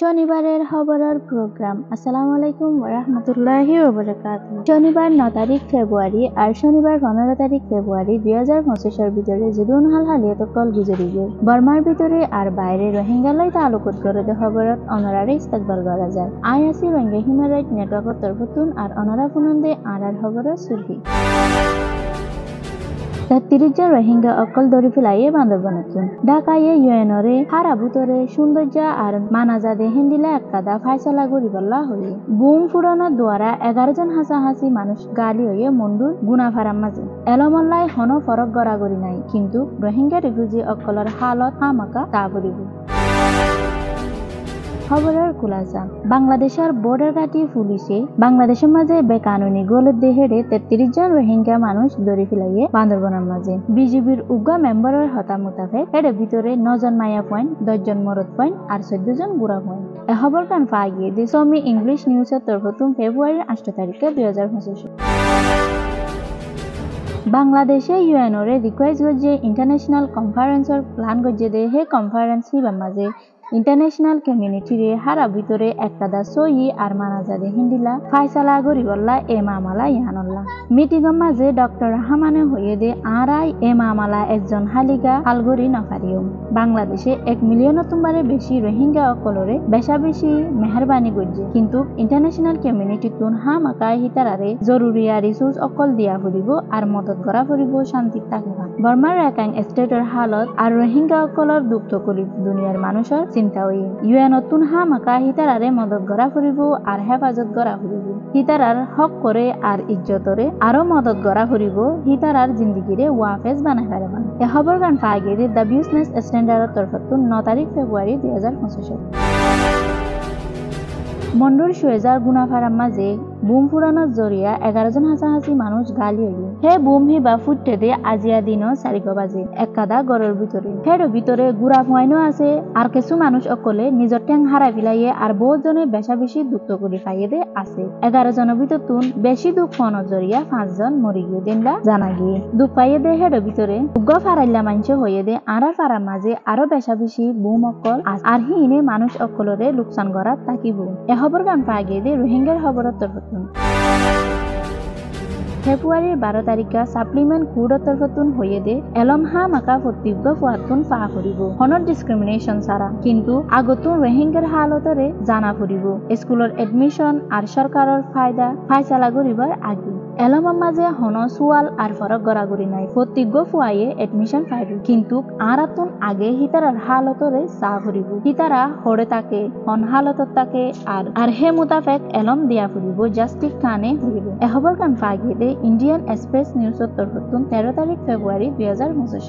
শনিবারের খবরের প্রোগ্রাম। আসসালামু আলাইকুম ওয়া রাহমাতুল্লাহি ওয়া বারাকাতুহু। শনিবার 9 তারিখ ফেব্রুয়ারি আর শনিবার 15 তারিখ ফেব্রুয়ারি 2025 এর ভিতরে যদিন হাল হালিয়াত কল গুজরিবে বর্মার ভিতরে আর বাইরে রোহিঙ্গা লাই তালুকত করে খবরত অনারারে ইস্তেকবাল করা যায়। আইআসি রোহিঙ্গা হিউম্যান রাইট নেটওয়ার্কের তরফতুন আর অনারা ফুনন্দে আর খবরের সুরহি 30 জন রোহিঙ্গা অকল ধরি ফেলাইয়ে বান্দরবনতুন ঢাকাইয়ে ইউএনরে হারা ভুতরে সৌন্দর্য আর মানাজাদে হিন্দিলা একাদা ফাইসলা গরিবল্লা হইয়ে বুম ফুরানোর দ্বারা 11 জন হাসাহাসি মানুষ গালি হইয়ে মন্ডুর গুনাফারাম মাঝে এলমল্লাই হন ফরক গড়াগড়ি নাই, কিন্তু রোহিঙ্গা রিফিউজি অকলর হালত হামাকা তা বলিব। খবরের খুলাসা। বাংলাদেশের বর্ডার ঘাটি পুলিশে বাংলাদেশের মাঝে বেকানুনি গোলত দেহেরে 33 জন রোহিঙ্গা মানুষ ধরে ফেলাইয়ে বান্দরবনের মাঝে বিজিবির উগ্র মেম্বারের হতা মোতাবেক এর ভিতরে 9 জন মায়া পয়েন্ট, 10 জন মরদ পয়েন্ট আর 14 জন বুড়া পয়েন্ট। এ খবর কান পাওয়া গিয়ে দিসমি ইংলিশ নিউজের তরফতুন ফেব্রুয়ারির 8 তারিখে 2025। বাংলাদেশে ইউএনরে রিকোয়েস্ট গজ্জে ইন্টারন্যাশনাল কনফারেন্সের প্ল্যান গজ্জে দে হে কনফারেন্স হিবার মাঝে ইন্টারন্যাশনাল কমিউনিটিরে হারা ভিতরে একটাদা সই আর মানাজাদে হিন্দিলা ফাইসালা গরিবল্লা এ মামলা ইহানল্লা মিটিংয়ের মাঝে ডক্টর রহমানে হইয়ে দে আরাই এ মামলা একজন হালিগা হালগরি নফারিও বাংলাদেশে 1 মিলিয়নের তোমারে বেশি রোহিঙ্গা অকলরে বেশা বেশি মেহরবানি গজ্জে, কিন্তু ইন্টারন্যাশনাল কমিউনিটি তুন হামাকায় হিতারারে জরুরি আর রিসোর্স অকল দিয়া ফুরিব আর মদত করা ফুরিব শান্তির তাকিবা। বর্মার রাখাইন স্টেটের হালত আর রোহিঙ্গা অকলর দুঃখ করি দুনিয়ার মানুষের চিন্তা হই ইউএন নতুন হামাকা হিতারারে মদত করা ফুরিব আর হেফাজত করা ফুরিব, হিতারার হক করে আর ইজ্জতরে আরো মদত করা ফুরিব, হিতারার জিন্দিগিরে ওয়াফেজ বানাই পারবেন। এ খবর গান পাওয়া গিয়ে দ্য বিজনেস স্ট্যান্ডার্ডের তরফতুন 9 তারিখ ফেব্রুয়ারি 2025। মন্ডুর সুয়েজার গুনাফারাম মাঝে বুম ফুরানোর জরিয়া 11 জন হাসাহাসি মানুষ গালি হইল হে বুম হিবা ফুটতে দে আজিয়া দিনও 4 বাজে একাদা গড়ের ভিতরে হের ভিতরে গুড়া ফুয়াইনো আছে আর কিছু মানুষ অকলে নিজের ঠ্যাং হারাই ফেলাইয়ে আর বহু জনে বেশা বেশি দুঃখ করে খাইয়ে দে আছে। 11 জনের ভিতর তুন বেশি দুঃখ ফোনের জরিয়া 5 জন মরি গিয়ে দিনলা জানা গিয়ে দুঃখ পাইয়ে দে হের ভিতরে উগ্র ফারাইল্লা মানুষ হইয়ে দে আর ফারার মাঝে আরো বেশা বেশি বুম অকল আর হিনে মানুষ অকলরে লোকসান করার তাকিব। এ খবর গান পাওয়া গিয়ে দে রোহিঙ্গার খবরের তরফতুন ফেব্রুয়ারির 12 তারিখে সাপ্লিমেন্ট কুডর তরফতুন হইয়ে দে এলম হামাকা ফতিব্য ফুয়াতুন পা ফুরিব হনর ডিসক্রিমিনেশন সারা, কিন্তু আগতুন রোহিঙ্গার হালতরে জানা ফুরিব স্কুলের এডমিশন আর সরকারের ফায়সালা করিবার আগে এলমের মাঝে হন সুয়াল আর ফরক গড়াগড়ি নাই ফতিব্য ফুয়াইয়ে এডমিশন পাইব, কিন্তু আরাতুন আগে হিতারার হালতরে চা ফুরিব হিতারা হরে তাকে হন হালতত তাকে আর হে মোতাবেক এলম দিয়া ফুরিব জাস্টিক কানে হইব। এ খবর কান পাওয়া গিয়ে ইন্ডিয়ান এক্সপ্রেস নিউজের তরফতুন 13 তারিখ ফেব্রুয়ারি 2025।